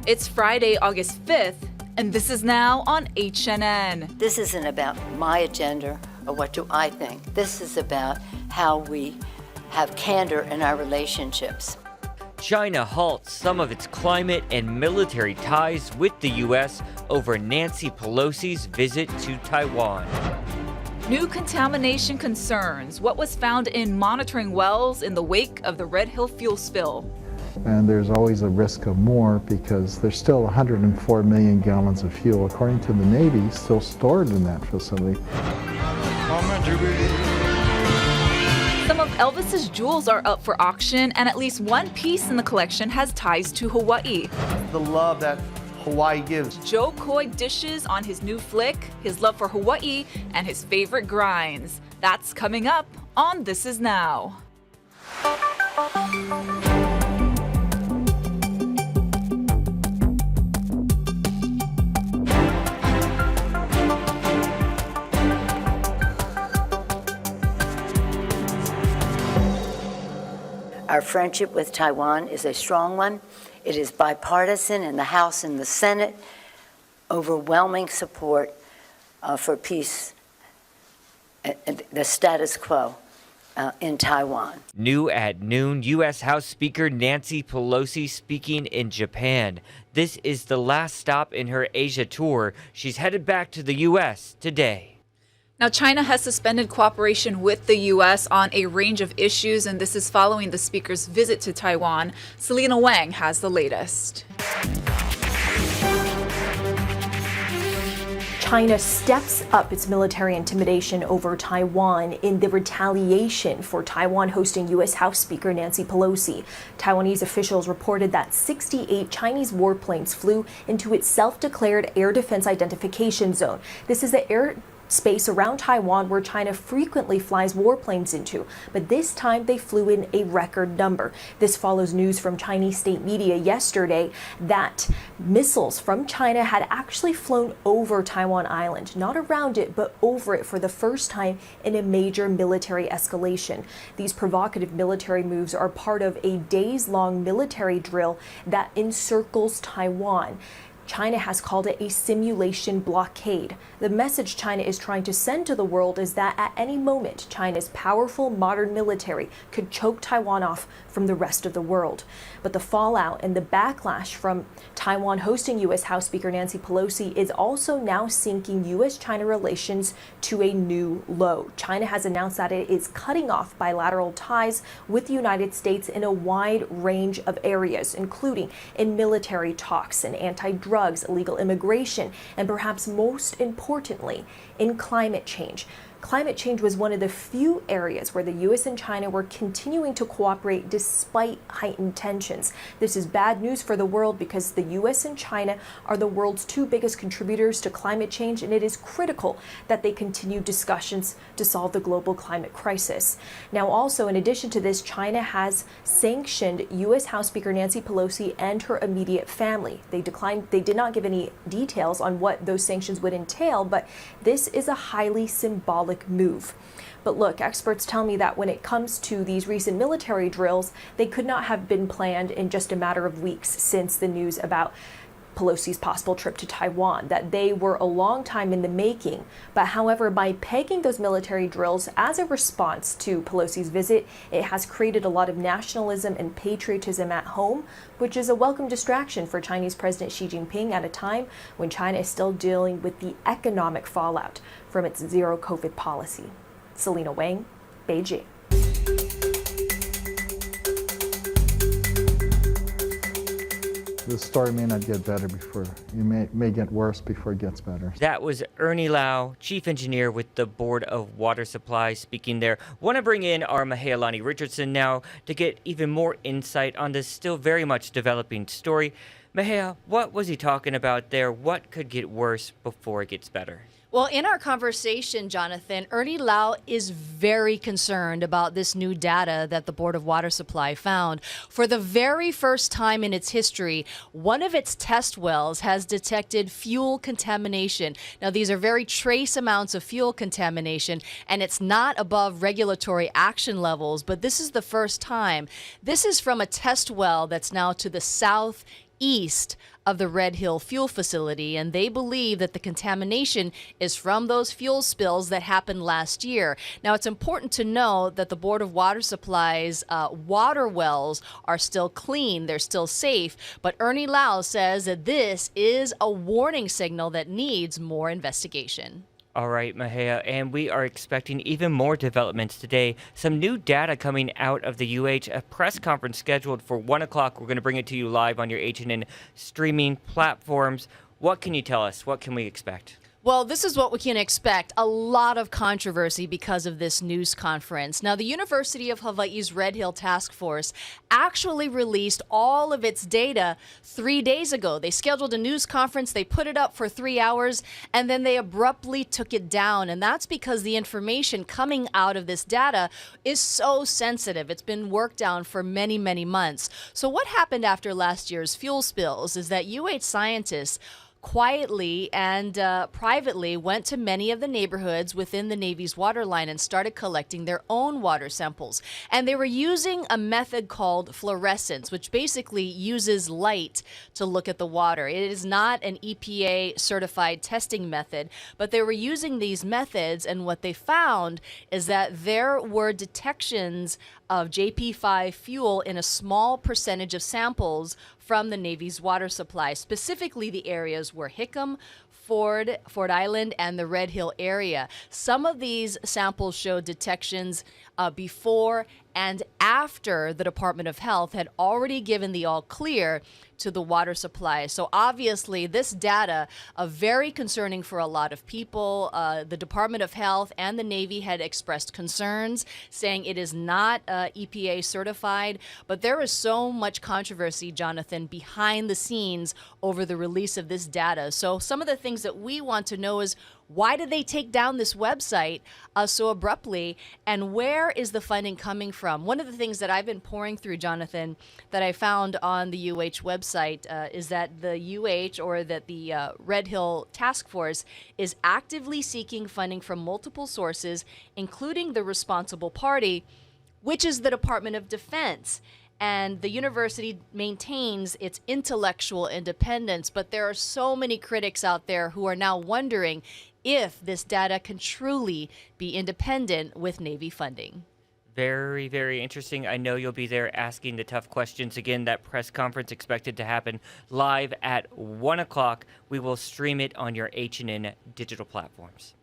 It's Friday, August 5th, and this is now on HNN. This isn't about my agenda or what do I think. This is about how we have candor in our relationships. China halts some of its climate and military ties with the U.S. over Nancy Pelosi's visit to Taiwan. New contamination concerns. What was found in monitoring wells in the wake of the Red Hill fuel spill? And there's always a risk of more because there's still 104 million gallons of fuel, according to the Navy, still stored in that facility. Some of Elvis's jewels are up for auction, and at least one piece in the collection has ties to Hawaii. The love that Hawaii gives. Joe Coy dishes on his new flick, his love for Hawaii, and his favorite grinds. That's coming up on This Is Now. Our friendship with Taiwan is a strong one. It is bipartisan in the House and the Senate. Overwhelming support for peace, the status quo in Taiwan. New at noon, U.S. House Speaker Nancy Pelosi speaking in Japan. This is the last stop in her Asia tour. She's headed back to the U.S. today. Now, China has suspended cooperation with the U.S. on a range of issues, and this is following the speaker's visit to Taiwan. Selena Wang has the latest. China steps up its military intimidation over Taiwan in the retaliation for Taiwan hosting U.S. House Speaker Nancy Pelosi. Taiwanese officials reported that 68 Chinese warplanes flew into its self-declared air defense identification zone. This is the airspace around Taiwan where China frequently flies warplanes into, but this time they flew in a record number. This follows news from Chinese state media yesterday that missiles from China had actually flown over Taiwan Island, not around it, but over it for the first time in a major military escalation. These provocative military moves are part of a days-long military drill that encircles Taiwan. China has called it a simulation blockade. The message China is trying to send to the world is that at any moment, China's powerful modern military could choke Taiwan off from the rest of the world. But the fallout and the backlash from Taiwan hosting U.S. House Speaker Nancy Pelosi is also now sinking U.S.-China relations to a new low. China has announced that it is cutting off bilateral ties with the United States in a wide range of areas, including in military talks and anti-drugs, illegal immigration, and perhaps most importantly, in climate change. Climate change was one of the few areas where the U.S. and China were continuing to cooperate despite heightened tensions. This is bad news for the world because the U.S. and China are the world's two biggest contributors to climate change, and it is critical that they continue discussions to solve the global climate crisis. Now, also, in addition to this, China has sanctioned U.S. House Speaker Nancy Pelosi and her immediate family. They did not give any details on what those sanctions would entail, but this is a highly symbolic move. But look, experts tell me that when it comes to these recent military drills, they could not have been planned in just a matter of weeks since the news about Pelosi's possible trip to Taiwan, that they were a long time in the making. But however, by pegging those military drills as a response to Pelosi's visit, it has created a lot of nationalism and patriotism at home, which is a welcome distraction for Chinese President Xi Jinping at a time when China is still dealing with the economic fallout from its zero COVID policy. Selena Wang, Beijing. The story may not get better before, it may get worse before it gets better. That was Ernie Lau, Chief Engineer with the Board of Water Supply, speaking there. Want to bring in our Mahealani Richardson now to get even more insight on this still very much developing story. Mahea, what was he talking about there? What could get worse before it gets better? Well, in our conversation, Jonathan, Ernie Lau is very concerned about this new data that the Board of Water Supply found. For the very first time in its history, one of its test wells has detected fuel contamination. Now, these are very trace amounts of fuel contamination, and it's not above regulatory action levels, but this is the first time. This is from a test well that's now to the south east of the Red Hill fuel facility, and they believe that the contamination is from those fuel spills that happened last year. Now, it's important to know that the Board of Water Supply's water wells are still clean, they're still safe, but Ernie Lau says that this is a warning signal that needs more investigation. All right, Mahea, and we are expecting even more developments today. Some new data coming out of the UH, a press conference scheduled for 1 o'clock. We're going to bring it to you live on your HNN streaming platforms. What can you tell us? What can we expect? Well, this is what we can expect. A lot of controversy because of this news conference. Now, the University of Hawaii's Red Hill Task Force actually released all of its data 3 days ago. They scheduled a news conference, they put it up for 3 hours, and then they abruptly took it down. And that's because the information coming out of this data is so sensitive. It's been worked on for many, many months. So what happened after last year's fuel spills is that UH scientists quietly and privately went to many of the neighborhoods within the Navy's waterline and started collecting their own water samples. And they were using a method called fluorescence, which basically uses light to look at the water. It is not an EPA certified testing method, but they were using these methods, and what they found is that there were detections of JP5 fuel in a small percentage of samples from the Navy's water supply, specifically the areas where Hickam, Ford Island, and the Red Hill area. Some of these samples showed detections before and after the Department of Health had already given the all clear to the water supply. So obviously this data very concerning for a lot of people. The Department of Health and the Navy had expressed concerns, saying it is not EPA certified, but there is so much controversy, Jonathan, behind the scenes over the release of this data. So some of the things that we want to know is, why did they take down this website so abruptly, and where is the funding coming from? One of the things that I've been pouring through, Jonathan, that I found on the UH website is that the UH, or that the Red Hill Task Force, is actively seeking funding from multiple sources, including the responsible party, which is the Department of Defense. And the university maintains its intellectual independence, but there are so many critics out there who are now wondering if this data can truly be independent with Navy funding. Very, very interesting. I know you'll be there asking the tough questions. Again, that press conference expected to happen live at 1 o'clock. We will stream it on your HNN digital platforms.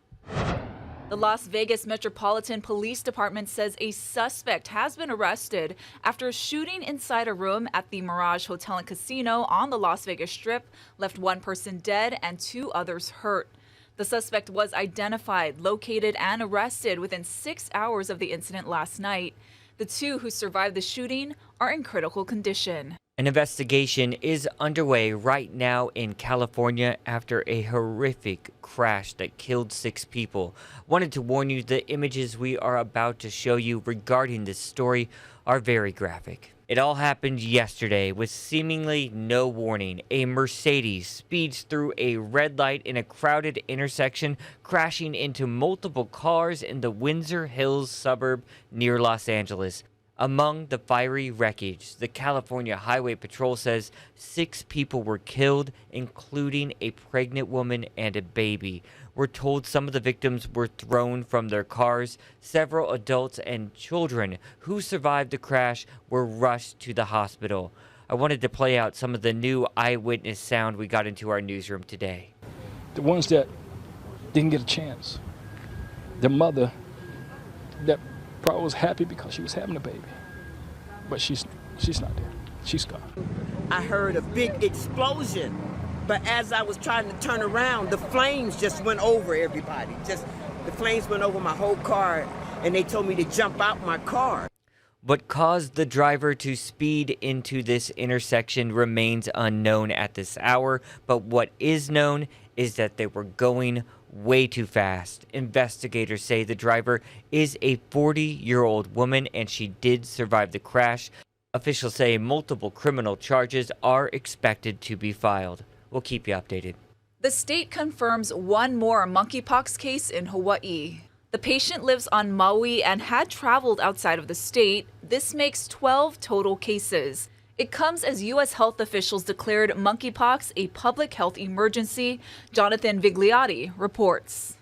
The Las Vegas Metropolitan Police Department says a suspect has been arrested after a shooting inside a room at the Mirage Hotel and Casino on the Las Vegas Strip left one person dead and 2 others hurt. The suspect was identified, located, and arrested within 6 hours of the incident last night. The 2 who survived the shooting are in critical condition. An investigation is underway right now in California after a horrific crash that killed 6 people. Wanted to warn you, the images we are about to show you regarding this story are very graphic. It all happened yesterday with seemingly no warning. A Mercedes speeds through a red light in a crowded intersection, crashing into multiple cars in the Windsor Hills suburb near Los Angeles. Among the fiery wreckage, the California Highway Patrol says 6 people were killed, including a pregnant woman and a baby. We're told some of the victims were thrown from their cars. Several adults and children who survived the crash were rushed to the hospital. I wanted to play out some of the new eyewitness sound we got into our newsroom today. The ones that didn't get a chance, their mother, that probably was happy because she was having a baby, but she's not there. She's gone. I heard a big explosion, but as I was trying to turn around, the flames just went over everybody. The flames went over my whole car, and they told me to jump out my car. What caused the driver to speed into this intersection remains unknown at this hour, but what is known is that they were going way too fast. Investigators say the driver is a 40-year-old woman and she did survive the crash. Officials say multiple criminal charges are expected to be filed. We'll keep you updated. The state confirms one more monkeypox case in Hawaii. The patient lives on Maui and had traveled outside of the state. This makes 12 total cases. It comes as U.S. health officials declared monkeypox a public health emergency. Jonathan Vigliotti reports.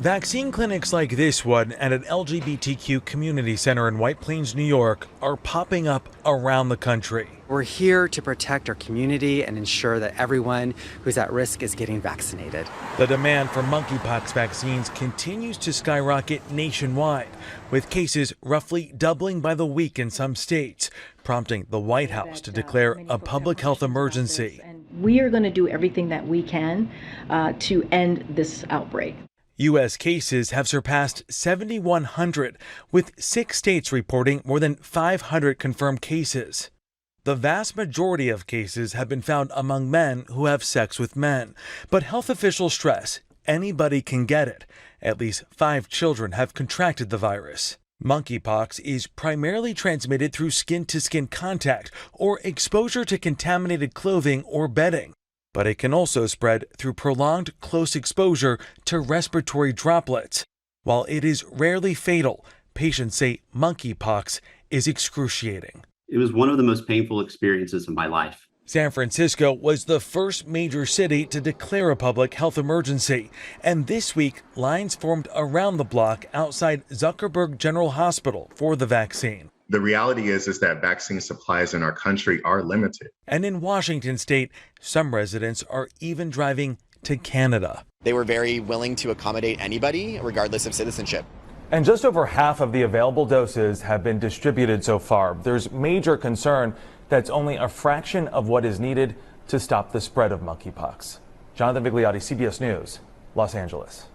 Vaccine clinics like this one at an LGBTQ community center in White Plains, New York, are popping up around the country. We're here to protect our community and ensure that everyone who's at risk is getting vaccinated. The demand for monkeypox vaccines continues to skyrocket nationwide, with cases roughly doubling by the week in some states, prompting the White House to declare a public health emergency. We are going to do everything that we can to end this outbreak. U.S. cases have surpassed 7,100, with 6 states reporting more than 500 confirmed cases. The vast majority of cases have been found among men who have sex with men, but health officials stress anybody can get it. At least 5 children have contracted the virus. Monkeypox is primarily transmitted through skin-to-skin contact or exposure to contaminated clothing or bedding. But it can also spread through prolonged close exposure to respiratory droplets. While it is rarely fatal, patients say monkeypox is excruciating. It was one of the most painful experiences of my life. San Francisco was the first major city to declare a public health emergency, and this week lines formed around the block outside Zuckerberg General Hospital for the vaccine. The reality is that vaccine supplies in our country are limited. And in Washington state, some residents are even driving to Canada. They were very willing to accommodate anybody, regardless of citizenship. And just over half of the available doses have been distributed so far. There's major concern that's only a fraction of what is needed to stop the spread of monkeypox. Jonathan Vigliotti, CBS News, Los Angeles.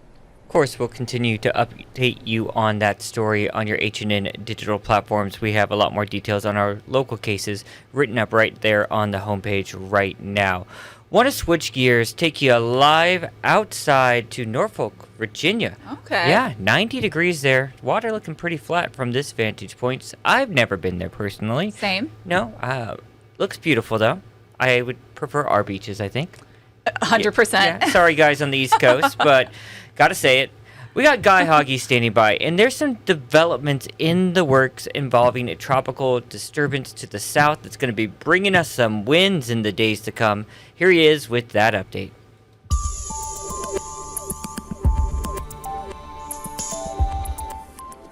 Of course, we'll continue to update you on that story on your H&N digital platforms. We have a lot more details on our local cases written up right there on the homepage right now. Want to switch gears, take you live outside to Norfolk, Virginia. Okay. Yeah, 90 degrees there. Water looking pretty flat from this vantage point. I've never been there personally. Same. No, looks beautiful though. I would prefer our beaches, I think. 100%. Yeah, sorry guys on the East Coast, but gotta say it. We got Guy Hoggy standing by, and there's some developments in the works involving a tropical disturbance to the south that's going to be bringing us some winds in the days to come. Here he is with that update.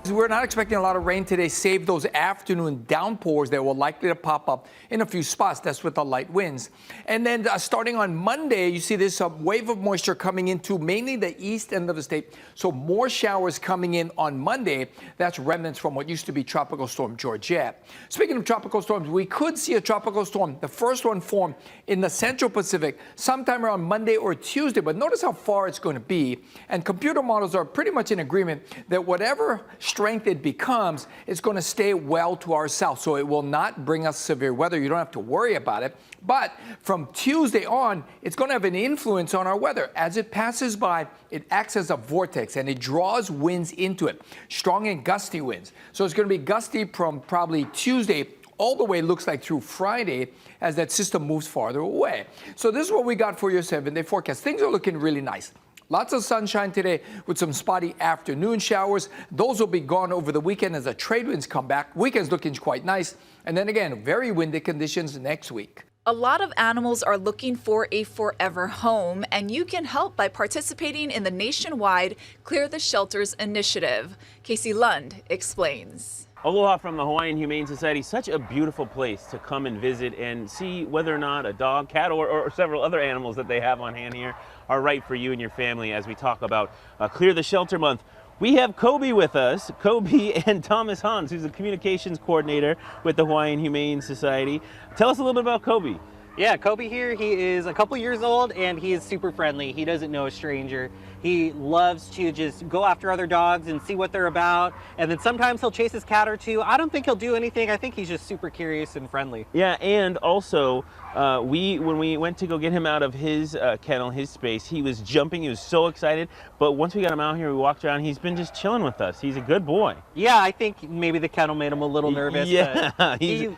We're not expecting a lot of rain today, save those afternoon downpours that will likely to pop up in a few spots. That's with the light winds. And then starting on Monday, you see this wave of moisture coming into mainly the east end of the state. So more showers coming in on Monday. That's remnants from what used to be Tropical Storm Georgette. Speaking of tropical storms, we could see a tropical storm, the first one formed in the Central Pacific sometime around Monday or Tuesday. But notice how far it's going to be. And computer models are pretty much in agreement that whatever strength it becomes, it's going to stay well to our south. So it will not bring us severe weather. You don't have to worry about it. But from Tuesday on, it's going to have an influence on our weather. As it passes by, it acts as a vortex and it draws winds into it, strong and gusty winds. So it's going to be gusty from probably Tuesday all the way, looks like, through Friday as that system moves farther away. So this is what we got for your 7-day forecast. Things are looking really nice. Lots of sunshine today with some spotty afternoon showers. Those will be gone over the weekend as the trade winds come back. Weekend's looking quite nice. And then again, very windy conditions next week. A lot of animals are looking for a forever home, and you can help by participating in the nationwide Clear the Shelters initiative. Casey Lund explains. Aloha from the Hawaiian Humane Society. Such a beautiful place to come and visit and see whether or not a dog, cat, or several other animals that they have on hand here are right for you and your family as we talk about Clear the Shelter Month. We have Kobe with us, Kobe and Thomas Hans, who's the communications coordinator with the Hawaiian Humane Society. Tell us a little bit about Kobe. Yeah, Kobe here, he is a couple years old and he is super friendly. He doesn't know a stranger. He loves to just go after other dogs and see what they're about. And then sometimes he'll chase his cat or two. I don't think he'll do anything. I think he's just super curious and friendly. Yeah, and also when we went to go get him out of his kennel, his space, he was jumping. He was so excited. But once we got him out here, we walked around. He's been just chilling with us. He's a good boy. Yeah, I think maybe the kennel made him a little nervous. Yeah, but he's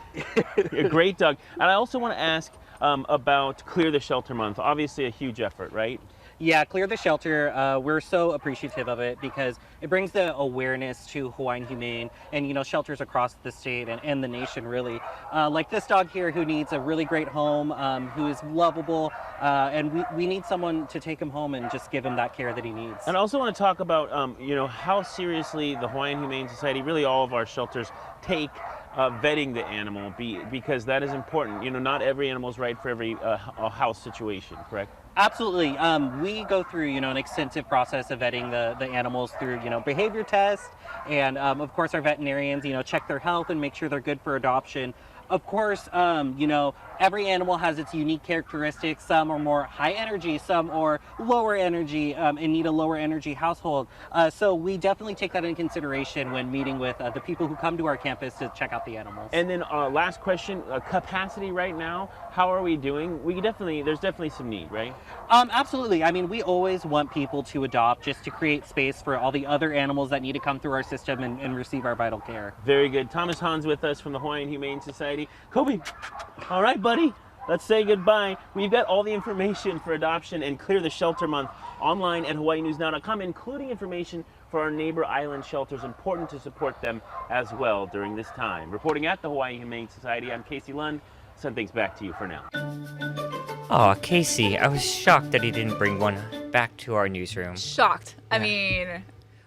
a great dog. And I also want to ask about Clear the Shelter Month. Obviously a huge effort, right? Yeah, clear the shelter. We're so appreciative of it because it brings the awareness to Hawaiian Humane and, shelters across the state and the nation, really. Like this dog here who needs a really great home, who is lovable, and we need someone to take him home and just give him that care that he needs. And I also want to talk about, how seriously the Hawaiian Humane Society, really all of our shelters, take vetting the animal because that is important. Not every animal is right for every house situation, correct? Absolutely. We go through, an extensive process of vetting the animals through, behavior tests. And of course, our veterinarians, check their health and make sure they're good for adoption. Of course, every animal has its unique characteristics. Some are more high energy, some are lower energy and need a lower energy household. So we definitely take that into consideration when meeting with the people who come to our campus to check out the animals. And then last question, capacity right now, how are we doing? There's definitely some need, right? Absolutely. I mean, we always want people to adopt just to create space for all the other animals that need to come through our system and receive our vital care. Very good. Thomas Hahn's with us from the Hawaiian Humane Society. Kobe, all right, buddy, let's say goodbye. We've got all the information for adoption and Clear the Shelter Month online at hawaiinewsnow.com, including information for our neighbor island shelters. Important to support them as well during this time. Reporting at the Hawaiian Humane Society, I'm Casey Lund. Send things back to you for now. Aw, Casey, I was shocked that he didn't bring one back to our newsroom. Shocked. Yeah. I mean,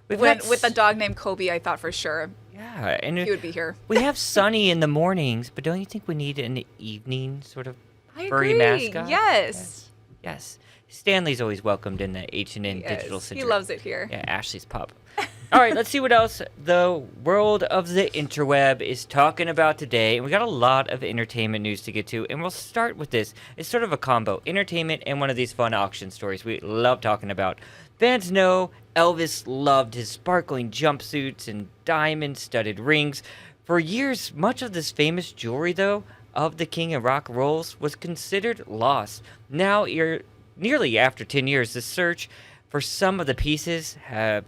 With with a dog named Kobe, I thought for sure and he would be here. We have Sunny in the mornings, but don't you think we need an evening sort of I furry agree. mascot? Yes. Stanley's always welcomed in the H&N Digital Yes, Center. he loves it here. Yeah, Ashley's pup. All right, let's see what else the world of the interweb is talking about today. And we got a lot of entertainment news to get to, and we'll start with this. It's sort of a combo, entertainment and one of these fun auction stories we love talking about. Fans know Elvis loved his sparkling jumpsuits and diamond-studded rings. For years, much of this famous jewelry, though, of the King of Rock Rolls was considered lost. Now, nearly after 10 years, the search for some of the pieces have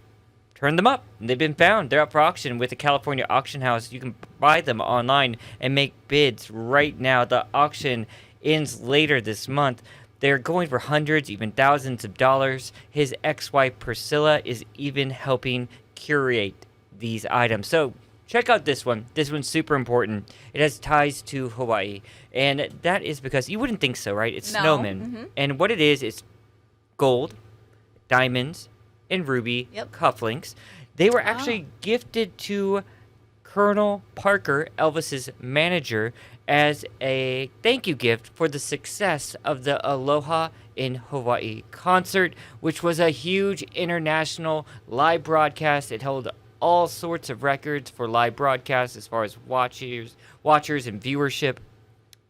turned them up. They've been found. They're up for auction with the California auction house. You can buy them online and make bids right now. The auction ends later this month. They're going for hundreds, even thousands of dollars. His ex-wife Priscilla is even helping curate these items. So check out this one. This one's super important. It has ties to Hawaii. And that is because you wouldn't think so, right? It's No. snowmen. Mhm. And what it is gold, diamonds, and ruby cufflinks. They were actually gifted to Colonel Parker, Elvis's manager, as a thank you gift for the success of the Aloha in Hawaii concert, which was a huge international live broadcast. It held all sorts of records for live broadcasts as far as watchers and viewership.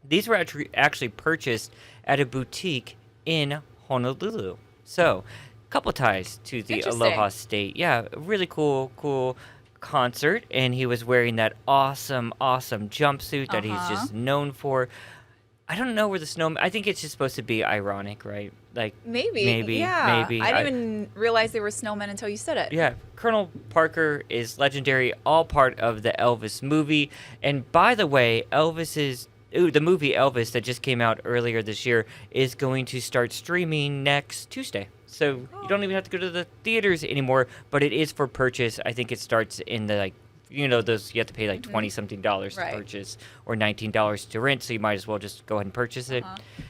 These were actually purchased at a boutique in Honolulu. So, a couple ties to the Aloha State. Yeah, a really cool concert, and he was wearing that awesome jumpsuit that he's just known for. I don't know where the snow. I think it's just supposed to be ironic, right? Like Maybe. Yeah. I didn't even realize they were snowmen until you said it. Yeah, Colonel Parker is legendary, all part of the Elvis movie. And by the way, the movie Elvis that just came out earlier this year is going to start streaming next Tuesday. So you don't even have to go to the theaters anymore, but it is for purchase. I think it starts in the those you have to pay like $20-something to purchase or $19 to rent, so you might as well just go ahead and purchase it.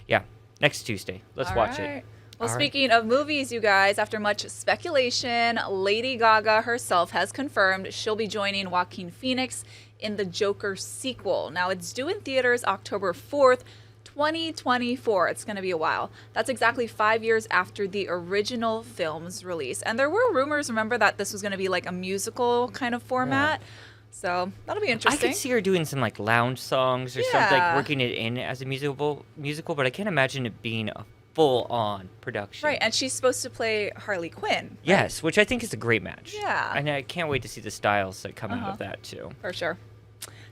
Yeah, next Tuesday. Let's watch it. Well, speaking of movies, you guys, after much speculation, Lady Gaga herself has confirmed she'll be joining Joaquin Phoenix in the Joker sequel. Now, it's due in theaters October 4th, 2024. It's going to be a while. That's exactly 5 years after the original film's release. And there were rumors, remember, that this was going to be like a musical kind of format. Yeah. So that'll be interesting. I could see her doing some like lounge songs or something, like working it in as a musical, but I can't imagine it being a full-on production. Right, and she's supposed to play Harley Quinn. Right? Yes, which I think is a great match. Yeah. And I can't wait to see the styles that come out of that, too. For sure.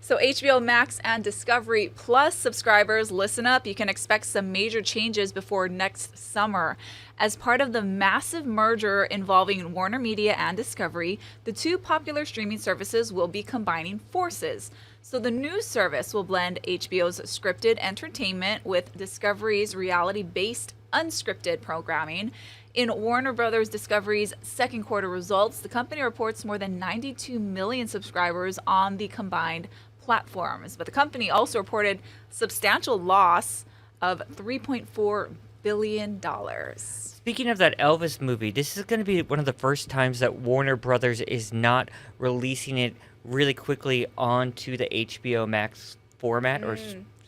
So HBO Max and Discovery Plus subscribers, listen up. You can expect some major changes before next summer. As part of the massive merger involving Warner Media and Discovery, the two popular streaming services will be combining forces. So the new service will blend HBO's scripted entertainment with Discovery's reality-based unscripted programming. In Warner Brothers Discovery's second quarter results, the company reports more than 92 million subscribers on the combined platforms. But the company also reported substantial loss of $3.4 billion. Speaking of that Elvis movie, this is going to be one of the first times that Warner Brothers is not releasing it really quickly onto the HBO Max format or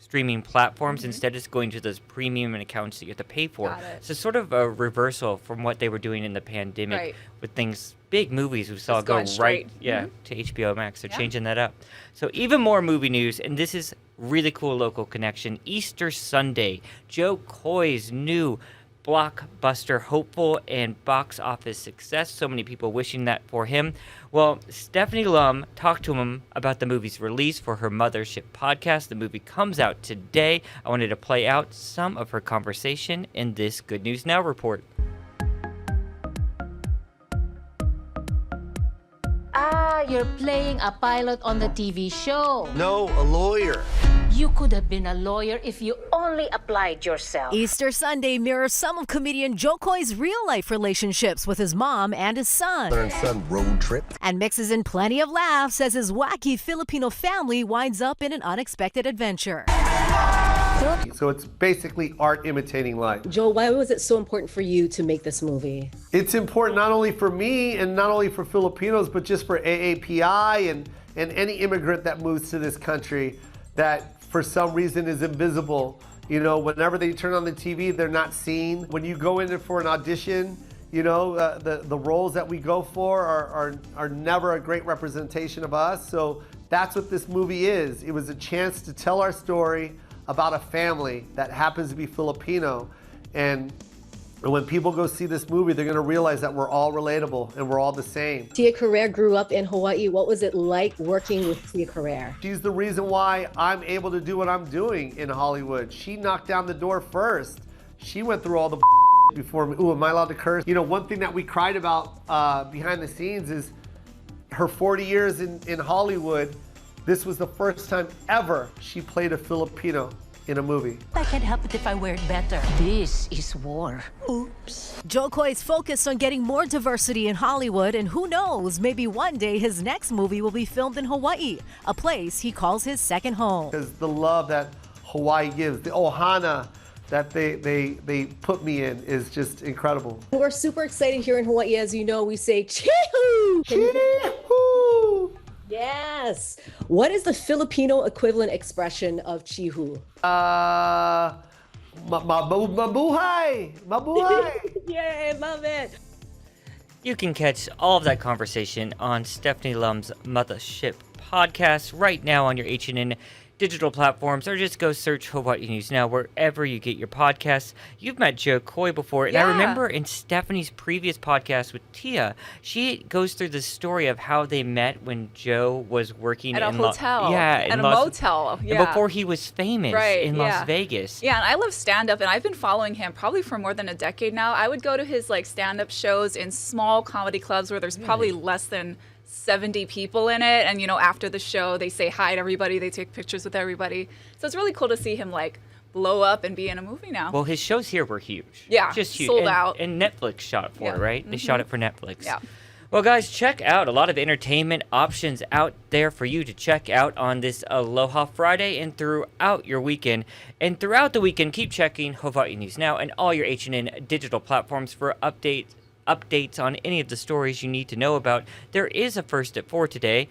streaming platforms. Instead, it's going to those premium accounts that you have to pay for. So sort of a reversal from what they were doing in the pandemic with things, big movies we saw go right to HBO Max. They're changing that up. So even more movie news, and this is really cool local connection. Easter Sunday, Joe Coy's new blockbuster hopeful and box office success. So many people wishing that for him. Well, Stephanie Lum talked to him about the movie's release for her Mothership podcast. The movie comes out today. I wanted to play out some of her conversation in this Good News Now report. You're playing a pilot on the TV show. No, a lawyer. You could have been a lawyer if you only applied yourself. Easter Sunday mirrors some of comedian Joe Coy's real-life relationships with his mom and his son. Father and son road trip. And mixes in plenty of laughs as his wacky Filipino family winds up in an unexpected adventure. So it's basically art imitating life. Joe, why was it so important for you to make this movie? It's important not only for me and not only for Filipinos, but just for AAPI and any immigrant that moves to this country that for some reason is invisible. You know, whenever they turn on the TV, they're not seen. When you go in for an audition, you know, the roles that we go for are never a great representation of us. So that's what this movie is. It was a chance to tell our story about a family that happens to be Filipino. And when people go see this movie, they're gonna realize that we're all relatable and we're all the same. Tia Carrere grew up in Hawaii. What was it like working with Tia Carrere? She's the reason why I'm able to do what I'm doing in Hollywood. She knocked down the door first. She went through all the before me. Ooh, am I allowed to curse? You know, one thing that we cried about behind the scenes is her 40 years in Hollywood. This was the first time ever she played a Filipino in a movie. I can't help it if I wear it better. This is war. Oops. Joe Coy's focused on getting more diversity in Hollywood, and who knows, maybe one day his next movie will be filmed in Hawaii, a place he calls his second home. Because the love that Hawaii gives, the ohana that they put me in is just incredible. We're super excited here in Hawaii. As you know, we say Chihu! Chihu! Yes. What is the Filipino equivalent expression of Chihu? Mabuhay! Mabuhay! Yay, love it. You can catch all of that conversation on Stephanie Lum's Mothership podcast right now on your HNN digital platforms, or just go search Hawaii News Now wherever you get your podcasts. You've met Joe Coy before, and I remember in Stephanie's previous podcast with Tia, she goes through the story of how they met when Joe was working at a hotel. At a motel. Yeah. And before he was famous in Las Vegas. Yeah, and I love stand-up, and I've been following him probably for more than a decade now. I would go to his like stand-up shows in small comedy clubs where there's probably less than 70 people in it, and you know, after the show they say hi to everybody, they take pictures with everybody. So it's really cool to see him like blow up and be in a movie now. Well, his shows here were huge. Yeah, just huge. Sold out. And Netflix shot for it, right? They shot it for Netflix. Yeah. Well, guys, check out a lot of entertainment options out there for you to check out on this Aloha Friday and throughout your weekend. And throughout the weekend, keep checking Hawaii News Now and all your HNN digital platforms for updates on any of the stories you need to know about. There is a First at 4 today.